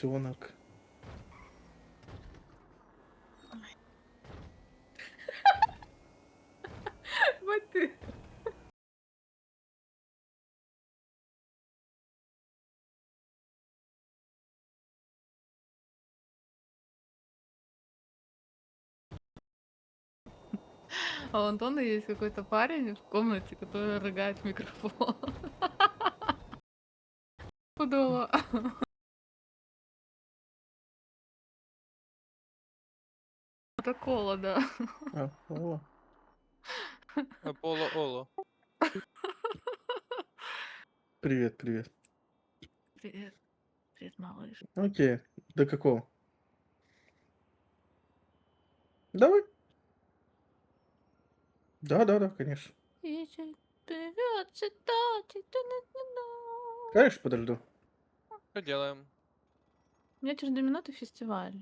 поросенок. Вот ты. А у Антона есть какой-то парень в комнате, который рыгает в микрофон. Пудово. Это кола, да. О, Аполло-Оло. привет, привет. Привет. Привет, малыш. Окей, до какого? Давай. Да, конечно. Привет, цитате. Конечно, подожду. Что делаем? У меня через 2 минуты фестиваль.